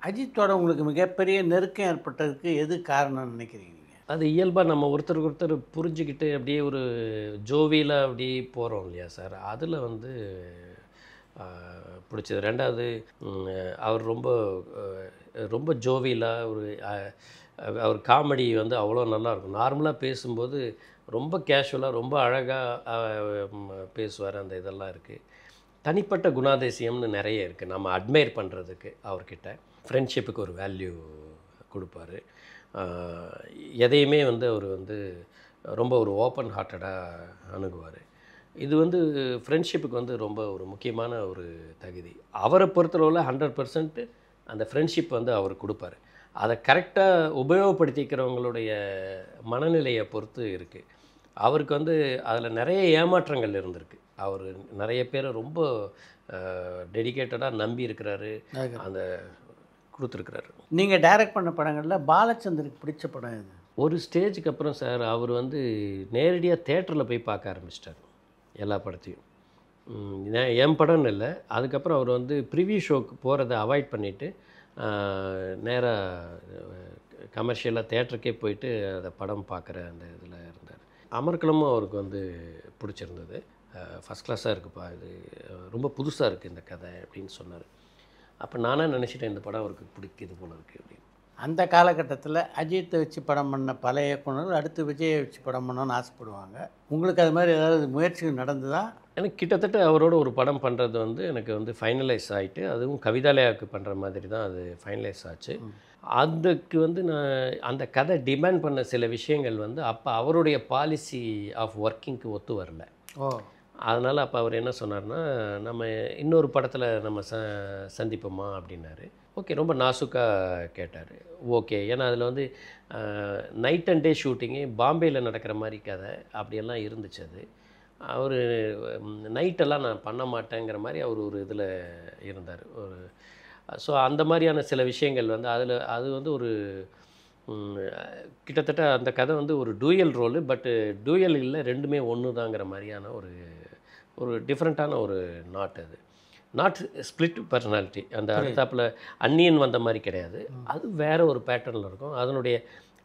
அஜித்தோட உங்களுக்கு மிகப்பெரிய நெருக்கம் ஏற்பட்டதுக்கு எது காரணம்னு நினைக்கிறீங்க நீங்க? அது இயல்பா நம்ம ஒருத்தருக்கு ஒருத்தர் புரிஞ்சுக்கிட்டு அப்படியே ஒரு ஜோவியலா அப்படியே போறோம் இல்லையா சார்? அதுல வந்து அ புடிச்சது. 2வது அவர் ரொம்ப அ ரொம்ப ஜோவியலா ஒரு அவர் காமெடி வந்து அவ்வளோ நல்லாயிருக்கும். நார்மலா பேசும்போது ரொம்ப கேஷுவலா, ரொம்ப அழகா அ பேசுவாரு. அந்த இதெல்லாம் இருக்கு. தனிப்பட்ட குணாதிசயம்னு நெறைய இருக்கு. நம்ம அட்மையர் பண்றதுக்கு அவர்கிட்ட. ஃப்ரெண்ட்ஷிப்புக்கு ஒரு வேல்யூ குடுப்பாரு. ஆ எதையுமே வந்து அவரு வந்து ரொம்ப ஒரு ஓப்பன் ஹார்ட்டடா அணுகுவாரு. இது வந்து ஃப்ரெண்ட்ஷிப்புக்கு வந்து ரொம்ப ஒரு முக்கியமான ஒரு தகுதி. அவர பொறுத்தளவுல 100% அந்த ஃப்ரெண்ட்ஷிப் வந்து அவரு குடுப்பாரு. அத கரெக்ட்டா உபயோகப்படுத்திக்கிறவங்களுடைய மனநிலைய பொறுத்து இருக்கு. அவருக்கு வந்து அதில நெறைய ஏமாற்றங்கள் இருந்திருக்கு. அவரு நெறைய பேர ரொம்ப டெடிகேட்டடா நம்பி இருக்கிறாரு. அதுக்கு அந்த குடுத்துருக்கிறாரு. நீங்க டைரக்ட் பண்ண படங்கள்ல பாலச்சந்தருக்கு பிடிச்ச படம் எது? ஒரு ஸ்டேஜுக்கு அப்புறம் சார் அவர் வந்து நேரடியா தியேட்டர்ல போய் பார்க்க ஆரம்பிச்சுட்டாரு. எல்லா படத்தையும். என் படம்னு இல்ல. அதுக்கப்புறம் அவர் வந்து ப்ரிவ்யூ ஷோக்கு போறத அவாய்ட் பண்ணிட்டு, ஆ நேரா கமர்ஷியலா தியேட்டருக்கே போயிட்டு அத படம் பார்க்குற அந்த இதில இருந்தாரு. அமர்க்களமும் அவருக்கு வந்து பிடிச்சிருந்தது. ஃபர்ஸ்ட் கிளாஸா இருக்குப்பா இது. ரொம்ப புதுசா இருக்கு இந்த கதை அப்படின்னு சொன்னாரு. அப்ப நானா நினச்சுட்டேன் இந்த படம் அவருக்கு பிடிக்குது போல இருக்கு அப்படின்னு. அந்த காலகட்டத்தில அஜித்த வச்சு படம் பண்ண பல இயக்குனர்கள் அடுத்து விஜய வச்சு படம் பண்ணணும்னு ஆசைப்படுவாங்க. உங்களுக்கு அது மாரி ஏதாவது முயற்சிகள் நடந்ததா? எனக்கு கிட்டத்தட்ட அவரோட ஒரு படம் பண்ணுறது வந்து எனக்கு வந்து ஃபைனலைஸ் ஆயிட்டு, அதுவும் கவிதாலயாவுக்கு பண்ணுற மாதிரி தான் அது ஃபைனலைஸ் ஆச்சு. அதுக்கு வந்து நான் அந்த கதை டிமாண்ட் பண்ண சில விஷயங்கள் வந்து அப்ப அவருடைய பாலிசி ஆஃப் ஒர்க்கிங்க்கு ஒத்து வரல. ஓ! அதனால அப்ப அவர் என்ன சொன்னார்னா, "நம்ம இன்னொரு படத்துல நம்ம சந்திப்போமா?" அப்படின்னாரு. ஓகே. ரொம்ப நாசூக்கா கேட்டாரு. ஓகே. ஏன்னா அதில வந்து நைட் அண்ட் டே ஷூட்டிங்கு பாம்பேல நடக்கிற மாரி கதை. அப்படியெல்லாம் இருந்துச்சு அது. அவரு நைட்டெல்லாம் நான் பண்ண மாட்டேங்கிற மாரி அவர் ஒரு இதில இருந்தாரு. ஒரு ஸோ அந்த மாரியான சில விஷயங்கள் வந்து அதில அது வந்து ஒரு ம் கிட்டத்தட்ட அந்த கதை வந்து ஒரு டூயல் ரோலு. பட்டு டூயல் இல்ல 2மே ஒண்ணு தாங்கிற மாரியான ஒரு ஒரு டிஃப்ரெண்ட்டான ஒரு நாட் அது. Not split personality. அந்த புரியுது. அடுத்தாப்புல அந்நியன் வந்த மாரி கிடையாது. அது வேற ஒரு பேட்டர்ன்ல இருக்கும். அதனுடைய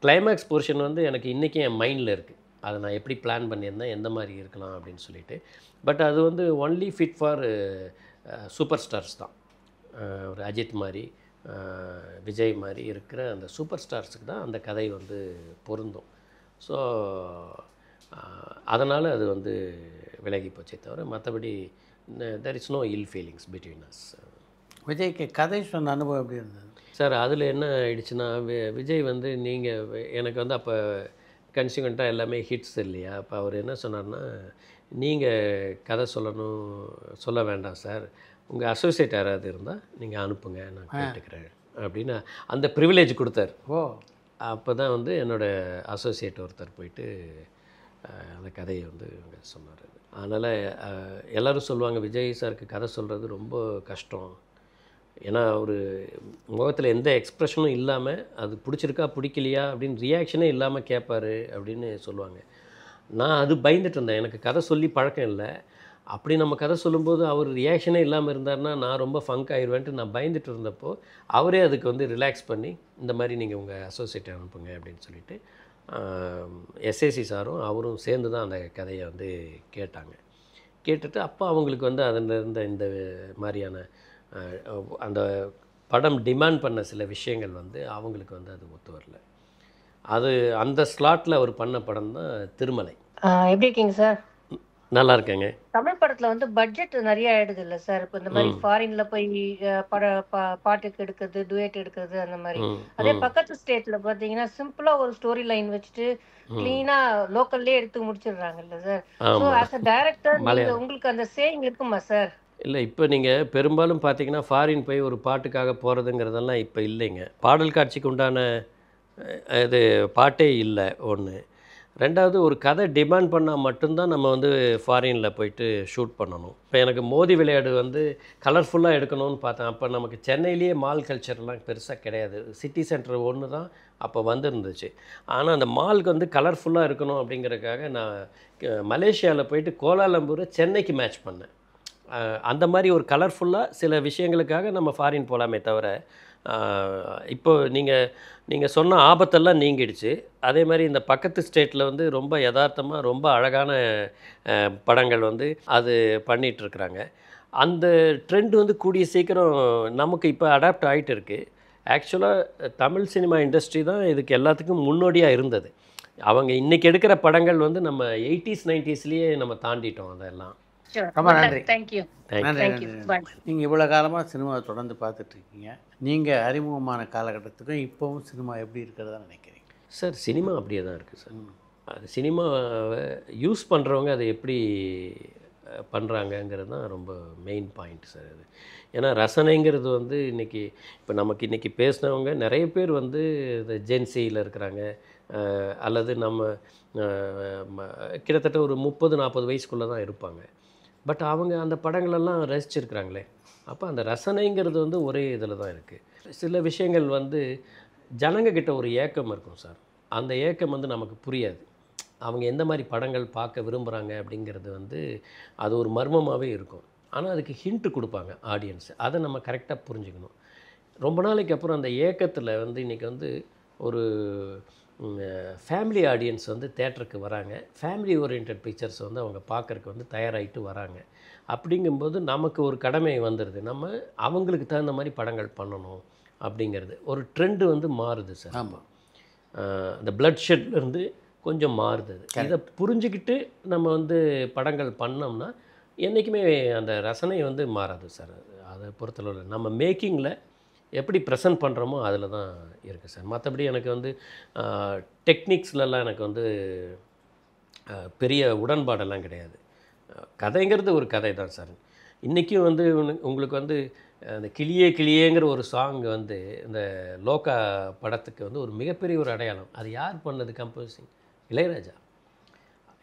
கிளைமாக்ஸ் போர்ஷன் வந்து எனக்கு இன்னைக்கும் என் மைண்ட்ல இருக்கு. அத நான் எப்படி பிளான் பண்ணியிருந்தேன், எந்த மாரி இருக்கலாம் அப்படின்னு சொல்லிட்டு. பட் அது வந்து only fit for super stars தான். ஒரு அஜித் மாரி, அ விஜய் மாரி இருக்கிற அந்த சூப்பர் ஸ்டார்ஸுக்கு தான் அந்த கதை வந்து பொருந்தும். ஸோ அ அதனால அது வந்து விலகி போச்சே தவிர, மத்தபடி there is no ill feelings between us. விஜய்க்கு கதை சொன்ன அனுபவம் எப்படி இருந்தது? சார் அதில என்ன ஆயிடுச்சுன்னா, விஜய் வந்து நீங்க எனக்கு வந்து அப்ப கன்சிக்வென்ட்டா எல்லாமே ஹிட்ஸ் இல்லையா? அப்ப அவரு என்ன சொன்னார்னா, "நீங்க கதை சொல்லணும் சொல்ல வேண்டாம் சார். உங்க அசோசியேட் யாராவது இருந்தா நீங்க அனுப்புங்க. நான் கேட்டுக்கிறேன்." அப்படின்னு அந்த பிரிவிலேஜ் குடுத்தாரு. ஓ! அப்ப தான் வந்து என்னோட அசோசியேட் ஒருத்தர் போயிட்டு அந்த கதைய வந்து அங்க சொன்னாரு. அதனால அ எல்லாரும் சொல்லுவாங்க, "விஜய் சாருக்கு கதை சொல்றது ரொம்ப கஷ்டம்." ஏன்னா, அவரு முகத்துல எந்த எக்ஸ்பிரஷனும் இல்லாம, அது புடிச்சிருக்கா, புடிக்கலையா அப்படின்னு ரியாக்ஷனே இல்லாம கேட்பாரு அப்படின்னு சொல்லுவாங்க. நான் அது பயந்துட்டு இருந்தேன். எனக்கு கதை சொல்லி பழக்கம் இல்ல. அப்படி நம்ம கதை சொல்லும்போது அவர் ரியாக்ஷனே இல்லாம இருந்தாருன்னா, நான் ரொம்ப ஃபங்க் ஆயிருவேன்ட்டு நான் பயந்துட்டு இருந்தப்போ, அவரே அதுக்கு வந்து ரிலாக்ஸ் பண்ணி, இந்த மாரி நீங்க உங்க அசோசியேட்ட அனுப்புங்க அப்படின்னு சொல்லிட்டு, ஆ எஸ்ஏசி சாரும் அவரும் சேர்ந்து தான் அந்த கதைய வந்து கேட்டாங்க. கேட்டுட்டு அப்போ அவங்களுக்கு வந்து அதில இருந்த இந்த மாரியான அ அந்த படம் டிமாண்ட் பண்ண சில விஷயங்கள் வந்து அவங்களுக்கு வந்து அது ஒத்து வரல. அது அந்த ஸ்லாட்ல அவர் பண்ண படம் தான் திருமலை. எப்படி இருக்கீங்க சார்? நல்லா இருக்கேங்க. தமிழ் படத்துல வந்து பட்ஜெட் நெறைய ஆயிடுதுல்ல சார். இப்ப இந்த மாரி ம். ஃபாரின்ல போய் பட பாட்டுக்கு எடுக்குறது, டுயட் எடுக்குறது அந்த மாரி. ம். அதே ம். பக்கத்து ஸ்டேட்ல பார்த்தீங்கன்னா, சிம்பிளா ஒரு ஸ்டோரி லைன் வச்சுட்டு, ம். கிளீனா லோக்கல்லயே எடுத்து முடிச்சிடுறாங்கல்ல சார். ஸோ ஆமா. ஆஸ் அ டைரக்டர் நீங்க மலையாளம். உங்களுக்கு அந்த சேயிங் இருக்குமா சார்? இல்ல இப்ப நீங்க பெரும்பாலும் பார்த்தீங்கன்னா, ஃபாரின் போய் ஒரு பாட்டுக்காக போறதுங்கிறதெல்லாம் இப்ப இல்லைங்க. பாடல் காட்சிக்கு உண்டான இது பாட்டே இல்ல 1. 2வது ஒரு கதை டிமாண்ட் பண்ணா மட்டும் தான் நம்ம வந்து ஃபாரின்ல போயிட்டு ஷூட் பண்ணணும். இப்ப எனக்கு மோதி விளையாடு வந்து கலர்ஃபுல்லா எடுக்கணும்னு பார்த்தேன். அப்ப நமக்கு சென்னையிலேயே மால் கல்ச்சர்லாம் பெருசா கிடையாது. சிட்டி சென்டர் 1 தான் அப்ப வந்திருந்துச்சு. ஆனா அந்த மால்க்கு வந்து கலர்ஃபுல்லா இருக்கணும் அப்படிங்கிறதுக்காக நான் மலேசியால போயிட்டு கோலாலம்பூர சென்னைக்கு மேட்ச் பண்ணேன். அந்த மாரி ஒரு கலர்ஃபுல்லா சில விஷயங்களுக்காக நம்ம ஃபாரின் போலாமே தவிர, இப்போ நீங்கள் சொன்ன ஆபத்தெல்லாம் நீங்கிடுச்சு. அதே மாதிரி இந்த பக்கத்து ஸ்டேட்டில் வந்து ரொம்ப யதார்த்தமாக ரொம்ப அழகான படங்கள் வந்து அது பண்ணிகிட்ருக்குறாங்க. அந்த ட்ரெண்ட் வந்து கூடிய சீக்கிரம் நமக்கு இப்போ அடாப்ட் ஆகிட்டு இருக்குது. ஆக்சுவலாக தமிழ் சினிமா இண்டஸ்ட்ரி தான் இதுக்கு எல்லாத்துக்கும் முன்னோடியாக இருந்தது. அவங்க இன்றைக்கி எடுக்கிற படங்கள் வந்து நம்ம 80s 90ஸ்லேயே நம்ம தாண்டிட்டோம் அதெல்லாம். ரொம்ப நன்றி. தேங்க்யூ. நன்றி தேங்க்யூ. நன்றி. பாய். நீங்கள் இவ்வளோ காலமாக சினிமாவை தொடர்ந்து பார்த்துட்ருக்கீங்க. நீங்கள் அறிமுகமான காலகட்டத்துக்கும் இப்போவும் சினிமா எப்படி இருக்கிறதா நினைக்கிறீங்க? சார் சினிமா அப்படியே தான் இருக்குது சார். அது சினிமாவை யூஸ் பண்ணுறவங்க அதை எப்படி பண்ணுறாங்கங்கிறது தான் ரொம்ப மெயின் பாயிண்ட் சார் அது. ஏன்னா ரசனைங்கிறது வந்து இன்றைக்கி இப்போ நமக்கு இன்றைக்கி பேசினவங்க நிறைய பேர் வந்து இந்த ஜென்சியில் இருக்கிறாங்க, அல்லது நம்ம கிட்டத்தட்ட ஒரு 30-40 வயசுக்குள்ளே தான் இருப்பாங்க. பட் அவங்க அந்த படங்களெல்லாம் ரசிச்சிருக்கிறாங்களே. அப்போ அந்த ரசனைங்கிறது வந்து ஒரே இதில் தான் இருக்குது. சில விஷயங்கள் வந்து ஜனங்கக்கிட்ட ஒரு ஏக்கம் இருக்கும் சார். அந்த ஏக்கம் வந்து நமக்கு புரியாது. அவங்க எந்த மாதிரி படங்கள் பார்க்க விரும்புகிறாங்க அப்படிங்கிறது வந்து அது ஒரு மர்மமாகவே இருக்கும். ஆனால் அதுக்கு ஹிண்ட்டு கொடுப்பாங்க ஆடியன்ஸ். அதை நம்ம கரெக்டாக புரிஞ்சுக்கணும். ரொம்ப நாளைக்கு அப்புறம் அந்த ஏக்கத்தில் வந்து இன்றைக்கி வந்து ஒரு ஃபேமிலி ஆடியன்ஸ் வந்து தேட்டருக்கு வராங்க. ஃபேமிலி ஓரியன்ட் பிக்சர்ஸ் வந்து அவங்க பார்க்குறக்கு வந்து தயாராகிட்டு வராங்க. அப்படிங்கும்போது நமக்கு ஒரு கடமை வந்துடுது. நம்ம அவங்களுக்கு தகுந்த மாதிரி படங்கள் பண்ணணும் அப்படிங்கிறது. ஒரு ட்ரெண்டு வந்து மாறுது சார். ஆமாம். அந்த பிளட் ஷெட்லேருந்து கொஞ்சம் மாறுது. இதை புரிஞ்சுக்கிட்டு நம்ம வந்து படங்கள் பண்ணோம்னா என்றைக்குமே அந்த ரசனை வந்து மாறாது சார். அதை பொறுத்தளவில் நம்ம மேக்கிங்கில் எப்படி ப்ரெசன்ட் பண்ணுறோமோ அதில் தான் இருக்குது சார். மற்றபடி எனக்கு வந்து டெக்னிக்ஸ்லலாம் எனக்கு வந்து பெரிய உடன்பாடெல்லாம் கிடையாது. கதைங்கிறது ஒரு கதை தான் சார். இன்றைக்கும் வந்து உங்களுக்கு வந்து அந்த கிளியே கிளியேங்கிற ஒரு சாங் வந்து இந்த லோகா படத்துக்கு வந்து ஒரு மிகப்பெரிய ஒரு அடையாளம். அது யார் பண்ணது கம்போசிங்? இளையராஜா.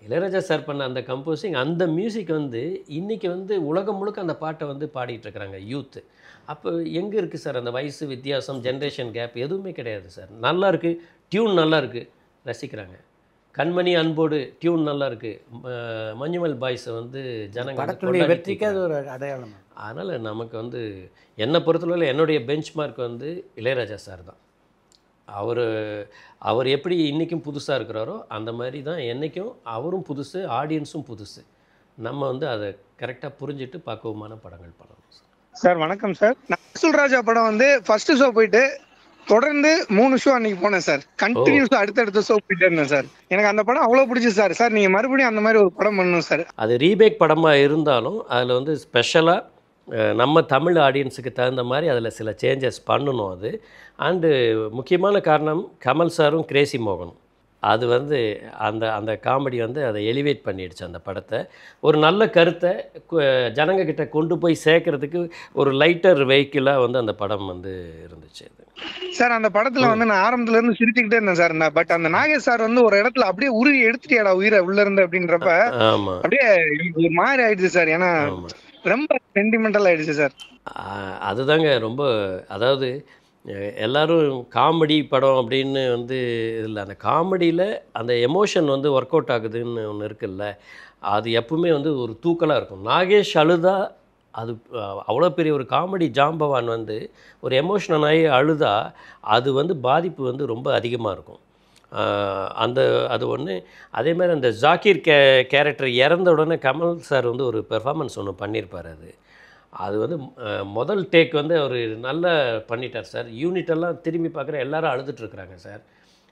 இளையராஜா சார் பண்ண அந்த கம்போசிங், அந்த மியூசிக் வந்து இன்றைக்கி வந்து உலகம் முழுக்க அந்த பாட்டை வந்து பாடிட்டுருக்குறாங்க யூத்து. அப்போ எங்கே இருக்குது சார் அந்த வயசு வித்தியாசம், ஜென்ரேஷன் கேப்? எதுவுமே கிடையாது சார். நல்லா இருக்குது, டியூன் நல்லா இருக்குது, ரசிக்கிறாங்க. கண்மணி அன்போடு டியூன் நல்லா இருக்குது, மஞ்சுமல் பாய்ஸை வந்து படத்துடைய வெற்றிக்கு அது ஒரு அடையாளம். அதனால் நமக்கு வந்து என்னை பொறுத்தளவில் என்னுடைய பெஞ்ச் மார்க் வந்து இளையராஜா சார் தான். அவர் எப்படி இன்றைக்கும் புதுசாக இருக்கிறாரோ அந்த மாதிரி தான் என்றைக்கும் அவரும் புதுசு, ஆடியன்ஸும் புதுசு. நம்ம வந்து அதை கரெக்டாக புரிஞ்சுட்டு பக்குவமான படங்கள் பண்ணணும் சார். சார் வணக்கம் சார். நான் வசூல் ராஜா படம் வந்து ஃபர்ஸ்ட் ஷோ போயிட்டு தொடர்ந்து 3 ஷோ அன்னைக்கு போனேன் சார். கண்டினியூஸா அடுத்தடுத்த ஷோ போயிட்டே இருந்தேன் சார். எனக்கு அந்த படம் அவ்வளோ பிடிச்சி சார். சார் நீங்கள் மறுபடியும் அந்த மாதிரி ஒரு படம் பண்ணணும் சார். அது ரீமேக் படமாக இருந்தாலும் அதில் வந்து ஸ்பெஷலாக நம்ம தமிழ் ஆடியன்ஸுக்கு தகுந்த மாதிரி அதில் சில சேஞ்சஸ் பண்ணணும் அது. அண்டு முக்கியமான காரணம் கமல் சாரும் கிரேசி மோகனும். அது வந்து அந்த அந்த காமெடி வந்து அதை எலிவேட் பண்ணிடுச்சு அந்த படத்தை. ஒரு நல்ல கருத்தை ஜனங்கக்கிட்ட கொண்டு போய் சேர்க்கறதுக்கு ஒரு லைட்டர் வெஹிக்கிளாக வந்து அந்த படம் வந்து இருந்துச்சு. அது சார் அந்த படத்துல வந்து நான் ஆரம்பத்துல இருந்து சிரிச்சுக்கிட்டே இருந்தேன் சார். பட் அந்த நாகேஷ் சார் வந்து ஒரு இடத்துல அப்படியே உருவி எடுத்துட்டியாடா உயிரை உள்ள இருந்து அப்படின்றப்ப ஆமாம், அப்படியே ஒரு மாதிரி ஆயிடுச்சு சார். ஏன்னா ரொம்ப சென்டிமெண்டல் ஆயிடுச்சு சார். அதுதாங்க ரொம்ப, அதாவது எல்லோரும் காமெடி படம் அப்படின்னு வந்து இதில் அந்த காமெடியில் அந்த எமோஷன் வந்து ஒர்க் அவுட் ஆகுதுன்னு ஒன்று இருக்குல்ல, அது எப்பவுமே வந்து ஒரு தூக்கலாக இருக்கும். நாகேஷ் அழுதா அது அவ்வளோ பெரிய ஒரு காமெடி ஜாம்பவான் வந்து ஒரு எமோஷனல் ஆகி அழுதா அது வந்து பாதிப்பு வந்து ரொம்ப அதிகமாக இருக்கும். அது ஒன்று. அதே மாதிரி அந்த ஜாக்கீர் கேரக்டர் இறந்த உடனே கமல் சார் வந்து ஒரு பெர்ஃபார்மன்ஸ் ஒன்று பண்ணியிருப்பார். அது வந்து முதல் டேக் வந்து அவர் நல்லா பண்ணிட்டார் சார். யூனிட்டெல்லாம் திரும்பி பார்க்குற எல்லோரும் அழுதுட்டுருக்குறாங்க சார்.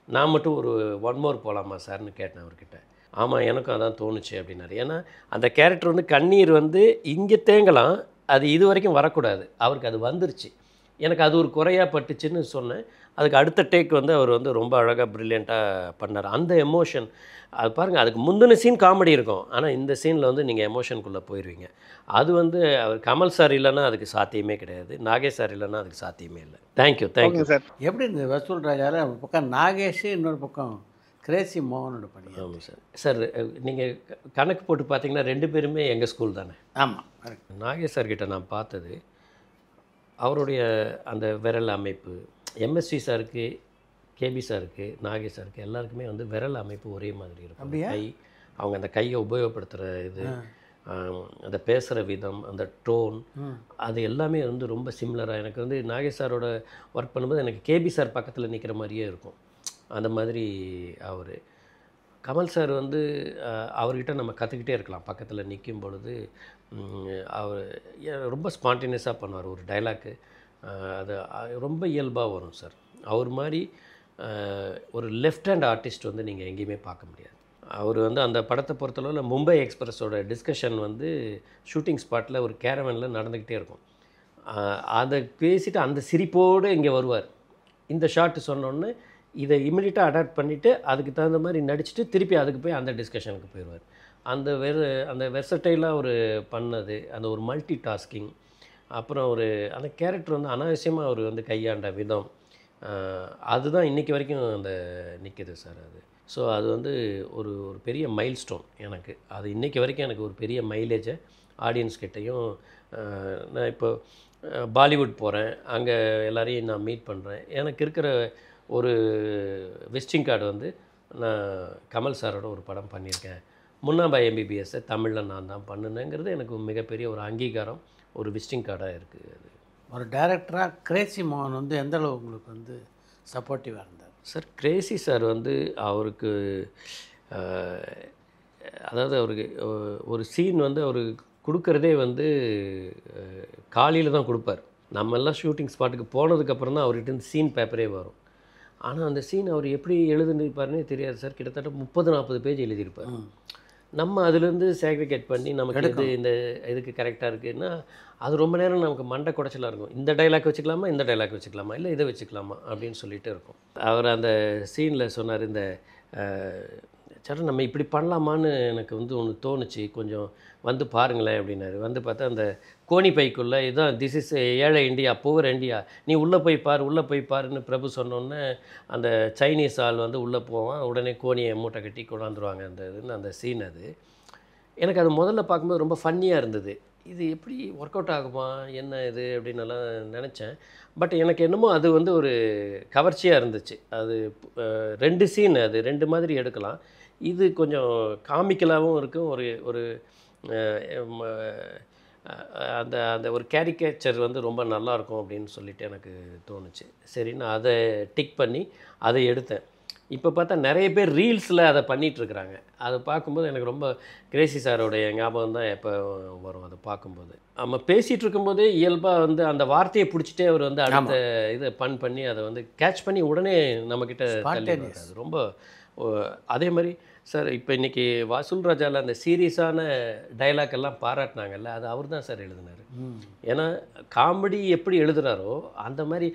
நான் மட்டும் ஒரு 1 மோர் போகலாமா சார்னு கேட்டேன் அவர்கிட்ட. ஆமாம் எனக்கும் அதான் தோணுச்சு அப்படின்னாரு. ஏன்னா அந்த கேரக்டர் வந்து கண்ணீர் வந்து இங்கே தேங்கலாம், அது இது வரைக்கும் வரக்கூடாது, அவருக்கு அது வந்துருச்சு. எனக்கு அது ஒரு குறையாக பட்டுச்சுன்னு சொன்னேன். அதுக்கு அடுத்த டேக் வந்து அவர் வந்து ரொம்ப அழகாக ப்ரில்லியண்ட்டாக பண்ணார். அந்த எமோஷன் அது பாருங்கள், அதுக்கு முந்தின சீன் காமெடி இருக்கும், ஆனால் இந்த சீனில் வந்து நீங்கள் எமோஷனுக்குள்ளே போயிடுவீங்க. அது வந்து அவர் கமல் சார் இல்லைன்னா அதுக்கு சாத்தியமே கிடையாது, நாகேஷ் சார் இல்லைன்னா அதுக்கு சாத்தியமே இல்லை. Thank you sir. எப்படி இந்த வசூல் ராஜாவில் ஒரு பக்கம் நாகேஷ், இன்னொரு பக்கம் கிரேசி மோகனோட பணி. ஆமாம் சார். சார் நீங்கள் கணக்கு போட்டு பார்த்தீங்கன்னா 2 பேருமே எங்கள் ஸ்கூல் தானே. ஆமாம். நாகேஷ் சார்கிட்ட நான் பார்த்தது அவருடைய அந்த விரல் அமைப்பு, எம்எஸ்வி சாருக்கு, கேபி சாருக்கு, நாகேஷ் சாருக்கு எல்லாருக்குமே வந்து விரல் அமைப்பு ஒரே மாதிரி இருக்கும். கை, அவங்க அந்த கையை உபயோகப்படுத்துகிற இது அந்த பேசுகிற விதம், அந்த டோன், அது எல்லாமே வந்து ரொம்ப சிமிலராக. எனக்கு வந்து நாகேஷ் சாரோட ஒர்க் பண்ணும்போது எனக்கு கேபி சார் பக்கத்தில் நிற்கிற மாதிரியே இருக்கும். அந்த மாதிரி அவர். கமல் சார் வந்து அவர்கிட்ட நம்ம கற்றுக்கிட்டே இருக்கலாம். பக்கத்தில் நிற்கும் பொழுது அவர் ரொம்ப ஸ்பான்டேனியஸாக பண்ணுவார். ஒரு டைலாக்கு அது ரொம்ப இயல்பாக வரும் சார். அவர் மாதிரி ஒரு லெஃப்ட் ஹேண்ட் ஆர்டிஸ்ட் வந்து நீங்கள் எங்கேயுமே பார்க்க முடியாது. அவர் வந்து அந்த படத்தை பொறுத்தளவில் மும்பை எக்ஸ்பிரஸோட டிஸ்கஷன் வந்து ஷூட்டிங் ஸ்பாட்டில் ஒரு கேரவனில் நடந்துக்கிட்டே இருக்கும். அதை பேசிவிட்டு அந்த சிரிப்போடு இங்கே வருவார். இந்த ஷாட்டு சொன்னோன்னே இதை இமிடியட்டாக அடாப்ட் பண்ணிவிட்டு அதுக்கு தகுந்த மாதிரி நடிச்சுட்டு திருப்பி அதுக்கு போய் அந்த டிஸ்கஷனுக்கு போயிடுவார். அந்த வெர்சடைலாக ஒரு பண்ணது, அந்த ஒரு மல்டி டாஸ்கிங், அப்புறம் ஒரு அந்த கேரக்டர் வந்து அனாவசியமாக அவர் வந்து கையாண்ட விதம், அதுதான் இன்றைக்கி வரைக்கும் அந்த நிற்கிது சார். அது ஸோ அது வந்து ஒரு ஒரு பெரிய மைல் ஸ்டோன் எனக்கு. அது இன்றைக்கி வரைக்கும் எனக்கு ஒரு பெரிய மைலேஜை ஆடியன்ஸ்கிட்டையும். நான் இப்போ பாலிவுட் போகிறேன், அங்கே எல்லாரையும் நான் மீட் பண்ணுறேன். எனக்கு இருக்கிற ஒரு விசிட்டிங் கார்டு வந்து நான் கமல் சாரோட ஒரு படம் பண்ணியிருக்கேன், முன்னாபாய் எம்பிபிஎஸ்ஸை தமிழில் நான் தான் பண்ணினேங்கிறது எனக்கு மிகப்பெரிய ஒரு அங்கீகாரம், ஒரு விசிட்டிங் கார்டாக இருக்குது. அது ஒரு டைரக்டராக கிரேசி மோகன் வந்து எந்தளவு உங்களுக்கு வந்து சப்போர்ட்டிவாக இருந்தார் சார்? கிரேசி சார் வந்து அவருக்கு அதாவது அவருக்கு ஒரு சீன் வந்து அவர் கொடுக்குறதே வந்து காலையில் தான் கொடுப்பார். நம்மெல்லாம் ஷூட்டிங் ஸ்பாட்டுக்கு போனதுக்கப்புறம் தான் அவர்கிட்ட சீன் பேப்பரே வரும். ஆனால் அந்த சீன் அவர் எப்படி எழுதிருப்பாருன்னே தெரியாது சார். கிட்டத்தட்ட 30-40 பேஜ் எழுதியிருப்பார். நம்ம அதுலேருந்து சேக்ரிகேட் பண்ணி நமக்கு இது இந்த இதுக்கு கரெக்டாக இருக்குதுன்னா அது ரொம்ப நேரம் நமக்கு மண்டை குடைச்சலாக இருக்கும். இந்த டைலாக் வச்சுக்கலாமா, இந்த டைலாக் வச்சுக்கலாமா, இல்லை இதை வச்சுக்கலாமா அப்படின்னு சொல்லிகிட்டே இருக்கும். அவர் அந்த சீனில் சொன்னார், இந்த சரி நம்ம இப்படி பண்ணலாமான்னு எனக்கு வந்து ஒன்று தோணுச்சு, கொஞ்சம் வந்து பாருங்களேன் அப்படின்னாரு. வந்து பார்த்தா அந்த கோணி பைக்குள்ளே இதுதான் திஸ் இஸ் ஏழை இந்தியா, புவர் இந்தியா, நீ உள்ளே போய் பாரு, உள்ளே போய் பாருன்னு பிரபு சொன்னோன்னே அந்த சைனீஸ் ஆள் வந்து உள்ளே போவான், உடனே கோணியை மூட்டை கட்டி கொண்டாந்துருவாங்க. அந்த இதுன்னு அந்த சீன் அது எனக்கு அது முதல்ல பார்க்கும்போது ரொம்ப ஃபன்னியாக இருந்தது. இது எப்படி ஒர்க் அவுட் ஆகுமா என்ன இது அப்படின்னு எல்லாம் நினச்சேன். பட் எனக்கு என்னமோ அது வந்து ஒரு கவர்ச்சியாக இருந்துச்சு. அது 2 சீன், அது 2 மாதிரி எடுக்கலாம். இது கொஞ்சம் காமிக்கலாகவும் இருக்கும், ஒரு ஒரு அந்த அந்த ஒரு கேரிகேச்சர் வந்து ரொம்ப நல்லாயிருக்கும் அப்படின்னு சொல்லிட்டு எனக்கு தோணுச்சு. சரி நான் அதை டிக் பண்ணி அதை எடுத்தேன். இப்போ பார்த்தா நிறைய பேர் ரீல்ஸில் அதை பண்ணிகிட்ருக்குறாங்க. அதை பார்க்கும்போது எனக்கு ரொம்ப கிரேசி சாரோடைய ஞாபகம் தான் எப்போ வரும். அதை பார்க்கும்போது நம்ம பேசிகிட்டு இருக்கும்போதே இயல்பாக வந்து அந்த வார்த்தையை பிடிச்சிட்டே அவர் வந்து அடுத்த இதை பண்ணி அதை வந்து கேட்ச் பண்ணி உடனே நம்மக்கிட்ட தள்ளிடுவார். அது ரொம்ப அதே மாதிரி சார் இப்போ இன்றைக்கி வசூல் ராஜாவில் அந்த சீரியஸான டைலாக் எல்லாம் பாராட்டினாங்கல்ல, அது அவர் தான் சார் எழுதினார். ஏன்னா காமெடி எப்படி எழுதுகிறாரோ அந்த மாதிரி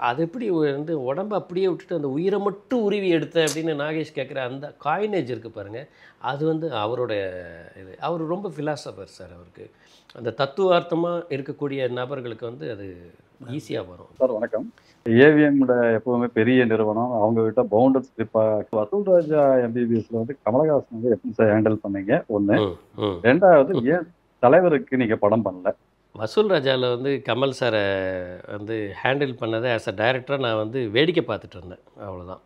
அது எப்படி வந்து உடம்பை அப்படியே விட்டுட்டு அந்த உயிரை மட்டும் உருவி எடுத்த அப்படின்னு நாகேஷ் கேட்குற அந்த காயினேஜ் இருக்குது பாருங்கள், அது வந்து அவரோட இது. அவர் ரொம்ப ஃபிலாசபர் சார். அவருக்கு அந்த தத்துவார்த்தமாக இருக்கக்கூடிய நபர்களுக்கு வந்து அது ஈஸியாக வரும். சார் வணக்கம். ஏவிஎம்ல எப்பவுமே பெரிய நிறுவனம், அவங்க கிட்ட பவுண்டர் ஸ்கிரிப்டாக வசூல் ராஜா எம்பிபிஎஸ்ல வந்து கமலஹாசன் வந்து எப்படி சார் ஹேண்டில் பண்ணீங்க? ஒன்று. ரெண்டாவது, ஏன் தலைவருக்கு நீங்க படம் பண்ணல? வசூல் ராஜாவில் வந்து கமல் சாரை வந்து ஹேண்டில் பண்ணதை ஆஸ் அ டைரக்டராக நான் வந்து வேடிக்கை பார்த்துட்டு இருந்தேன், அவ்வளோதான்.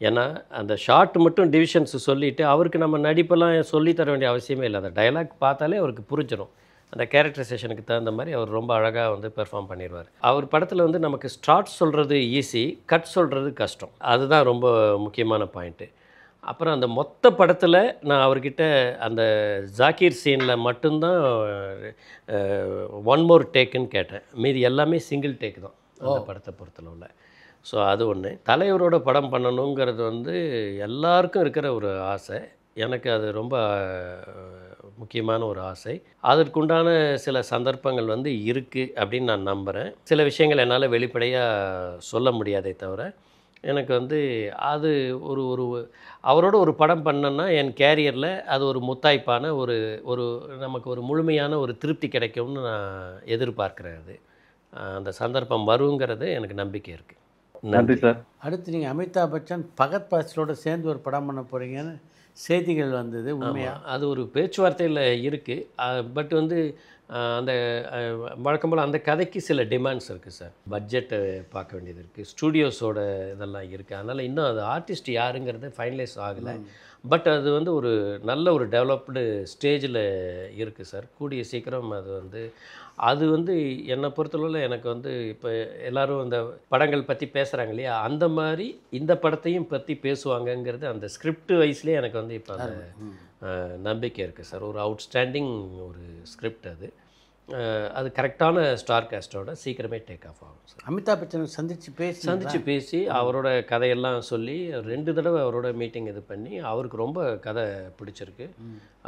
ஏன்னா அந்த ஷார்ட் மட்டும் டிவிஷன்ஸ் சொல்லிவிட்டு அவருக்கு நம்ம நடிப்பெல்லாம் சொல்லித்தர வேண்டிய அவசியமே இல்லை. அந்த டைலாக் பார்த்தாலே அவருக்கு புரிஞ்சிடும். அந்த கேரக்டரைசேஷனுக்கு தகுந்த மாதிரி அவர் ரொம்ப அழகாக வந்து பெர்ஃபார்ம் பண்ணிடுவார். அவர் படத்தில் வந்து நமக்கு ஸ்டார்ட் சொல்கிறது ஈஸி, கட் சொல்கிறது கஷ்டம். அதுதான் ரொம்ப முக்கியமான பாயிண்ட்டு. அப்புறம் அந்த மொத்த படத்தில் நான் அவர்கிட்ட அந்த ஜாக்கீர் சீனில் மட்டும்தான் 1 more டேக்குன்னு கேட்டேன். மீதி எல்லாமே சிங்கிள் டேக் தான் அந்த படத்தை பொறுத்தளவில். ஸோ அது ஒன்று. தலைவரோட படம் பண்ணணுங்கிறது வந்து எல்லாருக்கும் இருக்கிற ஒரு ஆசை. எனக்கு அது ரொம்ப முக்கியமான ஒரு ஆசை. அதற்குண்டான சில சந்தர்ப்பங்கள் வந்து இருக்குது அப்படின்னு நான் நம்புகிறேன். சில விஷயங்கள் என்னால் வெளிப்படையாக சொல்ல முடியாதே தவிர எனக்கு வந்து அது ஒரு ஒரு அவரோட ஒரு படம் பண்ணேன்னா என் கேரியரில் அது ஒரு முத்தாய்ப்பான ஒரு ஒரு நமக்கு ஒரு முழுமையான ஒரு திருப்தி கிடைக்கும்னு நான் எதிர்பார்க்குறேன். அது அந்த சந்தர்ப்பம் வருங்கிறது எனக்கு நம்பிக்கை இருக்குது. நன்றி சார். அடுத்து நீங்கள் அமிதாப் பச்சன் பகத் பாசிலோட சேர்ந்து ஒரு படம் பண்ண போகிறீங்கன்னு செய்திகள் வந்தது, உண்மையா? அது ஒரு பேச்சுவார்த்தையில் இருக்குது. பட் வந்து அந்த வழக்கம் போல் அந்த கதைக்கு சில டிமாண்ட்ஸ் இருக்குது சார். பட்ஜெட்டை பார்க்க வேண்டியது இருக்குது, ஸ்டூடியோஸோட இதெல்லாம் இருக்குது. அதனால் இன்னும் அது ஆர்டிஸ்ட் யாருங்கிறது ஃபைனலைஸ் ஆகலை. பட் அது வந்து ஒரு நல்ல ஒரு டெவலப்டு ஸ்டேஜில் இருக்குது சார். கூடிய சீக்கிரம் அது வந்து என்னை பொறுத்தளவில் எனக்கு வந்து இப்போ எல்லோரும் இந்த படங்கள் பற்றி பேசுகிறாங்க இல்லையா, அந்த மாதிரி இந்த படத்தையும் பற்றி பேசுவாங்கங்கிறது அந்த ஸ்கிரிப்ட் வைஸ்லேயே எனக்கு வந்து இப்போ அந்த நம்பிக்கை இருக்குது சார். ஒரு அவுட்ஸ்டாண்டிங் ஒரு ஸ்கிரிப்ட் அது கரெக்டான ஸ்டார் காஸ்டோட சீக்கிரமே டேக் ஆஃப் ஆகும் சார். அமிதாப் பச்சனை சந்தித்து பேசி அவரோட கதையெல்லாம் சொல்லி 2 தடவை அவரோட மீட்டிங் இது பண்ணி அவருக்கு ரொம்ப கதை பிடிச்சிருக்கு,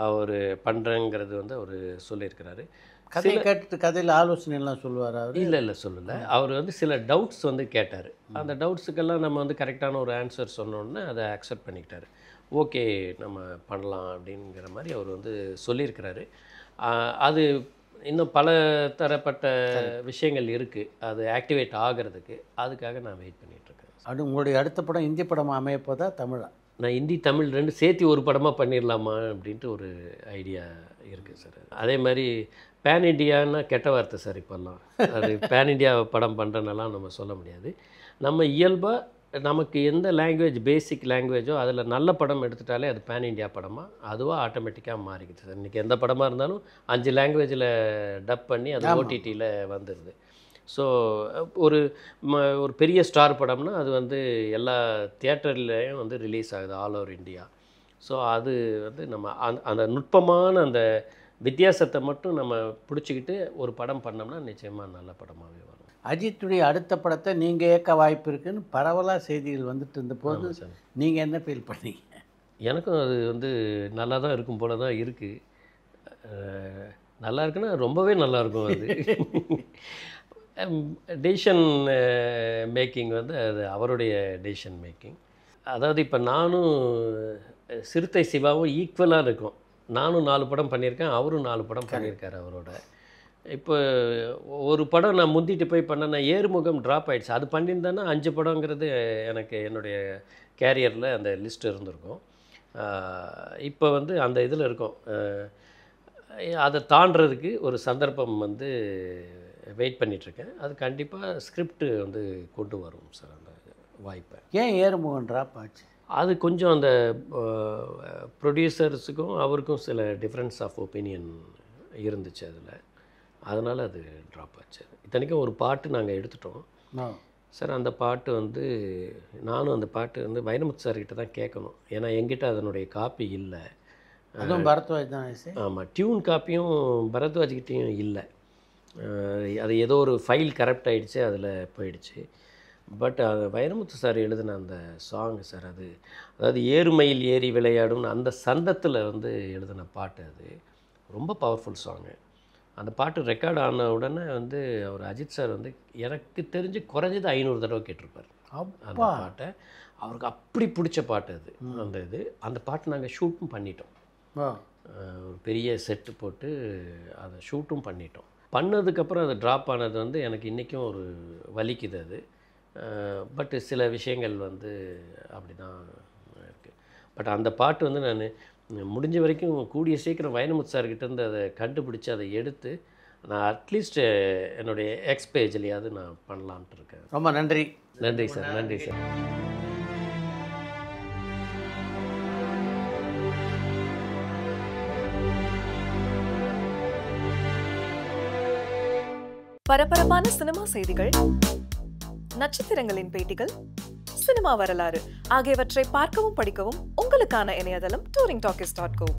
அவர் பண்ணுறேங்கிறது வந்து அவர் சொல்லியிருக்கிறாரு. கதையை கேட்டுட்டு கதையில் ஆலோசனைலாம் சொல்லுவார் அவர்? இல்லை சொல்லலை. அவர் வந்து சில டவுட்ஸ் வந்து கேட்டார். அந்த டவுட்ஸுக்கெல்லாம் நம்ம வந்து கரெக்டான ஒரு ஆன்சர் சொன்னோன்னே அதை அக்செப்ட் பண்ணிக்கிட்டார். ஓகே நம்ம பண்ணலாம் அப்படிங்கிற மாதிரி அவர் வந்து சொல்லியிருக்கிறாரு. அது இன்னும் பல தரப்பட்ட விஷயங்கள் இருக்குது அது ஆக்டிவேட் ஆகிறதுக்கு. அதுக்காக நான் வெயிட் பண்ணிகிட்ருக்கேன். அது உங்களுடைய அடுத்த படம் இந்தி படமாக அமையப்போதா தமிழா? நான் ஹிந்தி தமிழ் 2 சேர்த்து ஒரு படமாக பண்ணிடலாமா அப்படின்ட்டு ஒரு ஐடியா இருக்குது சார். அதே மாதிரி பேன் இண்டியான்னா கெட்ட வார்த்தை சார் இப்போல்லாம். அது பேன் இண்டியா படம் பண்ணுறனெல்லாம் நம்ம சொல்ல முடியாது. நம்ம இயல்பாக நமக்கு எந்த லாங்குவேஜ் பேசிக் லாங்குவேஜோ அதில் நல்ல படம் எடுத்துட்டாலே அது பேன் இண்டியா படமாக அதுவாக ஆட்டோமேட்டிக்காக மாறிக்கிது சார். இன்றைக்கி எந்த படமாக இருந்தாலும் 5 லாங்குவேஜில் டப் பண்ணி அது ஓடிடியில் வந்துடுது. ஸோ ஒரு பெரிய ஸ்டார் படம்னா அது வந்து எல்லா தியேட்டர்லேயும் வந்து ரிலீஸ் ஆகுது ஆல் ஓவர் இந்தியா. ஸோ அது வந்து நம்ம அந்த நுட்பமான அந்த வித்தியாசத்தை மட்டும் நம்ம பிடிச்சிக்கிட்டு ஒரு படம் பண்ணோம்னா நிச்சயமாக நல்ல படமாகவே வரும். அஜித்துடைய அடுத்த படத்தை நீங்கள் ஏற்க வாய்ப்பு இருக்குன்னு பரவலாக செய்திகள் வந்துட்டு இருந்த போது நீங்கள் என்ன ஃபீல் பண்ணீங்க? எனக்கும் அது வந்து நல்லா தான் இருக்கும் போல தான் இருக்குது. நல்லா இருக்குன்னா ரொம்பவே நல்லாயிருக்கும். அது டெசிஷன் மேக்கிங் வந்து அது அவருடைய டெசிஷன் மேக்கிங். அதாவது இப்போ நானும் சிறுத்தை சிவாவும் ஈக்குவலாக இருக்கும். நானும் 4 படம் பண்ணியிருக்கேன், அவரும் 4 படம் பண்ணியிருக்காரு அவரோட. இப்போ ஒரு படம் நான் முந்திட்டு போய் பண்ணேன், நான் ஏறுமுகம் ட்ராப் ஆகிடுச்சு. அது பண்ணியிருந்தேன்னா 5 படங்கிறது எனக்கு என்னுடைய கேரியரில் அந்த லிஸ்ட் இருந்திருக்கும். இப்போ வந்து அந்த இதில் இருக்கும். அதை தாண்டுறதுக்கு ஒரு சந்தர்ப்பம் வந்து வெயிட் பண்ணிகிட்ருக்கேன். அது கண்டிப்பாக ஸ்கிரிப்ட் வந்து கொண்டு வரும் சார் அந்த வாய்ப்பை. ஏன் ஏறுமுகம் ட்ராப் ஆச்சு? அது கொஞ்சம் அந்த ப்ரொடியூசர்ஸுக்கும் அவருக்கும் சில டிஃப்ரென்ஸ் ஆஃப் ஒப்பீனியன் இருந்துச்சு அதில். அதனால் அது ட்ராப் ஆச்சு. இத்தனைக்கும் ஒரு பாட்டு நாங்கள் எடுத்துட்டோம் சார். அந்த பாட்டு வந்து நானும் அந்த பாட்டு வந்து வைரமுத்து சார்கிட்ட தான் கேட்கணும். ஏன்னா எங்கிட்ட அதனுடைய காப்பி இல்லை. அதுவும் பரத்வாஜ் தான். ஆமாம், டியூன் காப்பியும் பரத்வாஜ்கிட்டையும் இல்லை. அது ஏதோ ஒரு ஃபைல் கரப்ட் ஆகிடுச்சு, அதில் போயிடுச்சு. பட் அது வைரமுத்து சார் எழுதின அந்த சாங் சார், அதாவது ஏறுமையில் ஏறி விளையாடும் அந்த சந்தத்தில் வந்து எழுதின பாட்டு. அது ரொம்ப பவர்ஃபுல் சாங்கு. அந்த பாட்டு ரெக்கார்ட் ஆன உடனே வந்து அவர் அஜித் சார் வந்து எனக்கு தெரிஞ்சு குறைஞ்சது 500 தடவை கேட்டிருப்பார் அந்த பாட்டை. அவருக்கு அப்படி பிடிச்ச பாட்டு அது. அந்த பாட்டு நாங்கள் ஷூட்டும் பண்ணிட்டோம். ஒரு பெரிய செட்டு போட்டு அதை ஷூட்டும் பண்ணிட்டோம். பண்ணதுக்கப்புறம் அது ட்ராப் ஆனது வந்து எனக்கு இன்றைக்கும் ஒரு வலிக்குது அது. பட் சில விஷயங்கள் வந்து அப்படி தான் இருக்குது. பட் அந்த பாட்டு வந்து நான் முடிஞ்ச வரைக்கும் கூடிய சீக்கிரம் வைரமுத்து சார்கிட்டேருந்து அதை கண்டுபிடிச்சி அதை எடுத்து நான் அட்லீஸ்ட் என்னுடைய எக்ஸ் பேஜ்லையாவது நான் பண்ணலான்ட்டு இருக்கேன். ரொம்ப நன்றி. நன்றி சார். நன்றி சார். பரபரப்பான சினிமா செய்திகள், நட்சத்திரங்களின் பேட்டிகள், சினிமா வரலாறு ஆகியவற்றை பார்க்கவும் படிக்கவும் உங்களுக்கான இணையதளம் touringtalkies.co.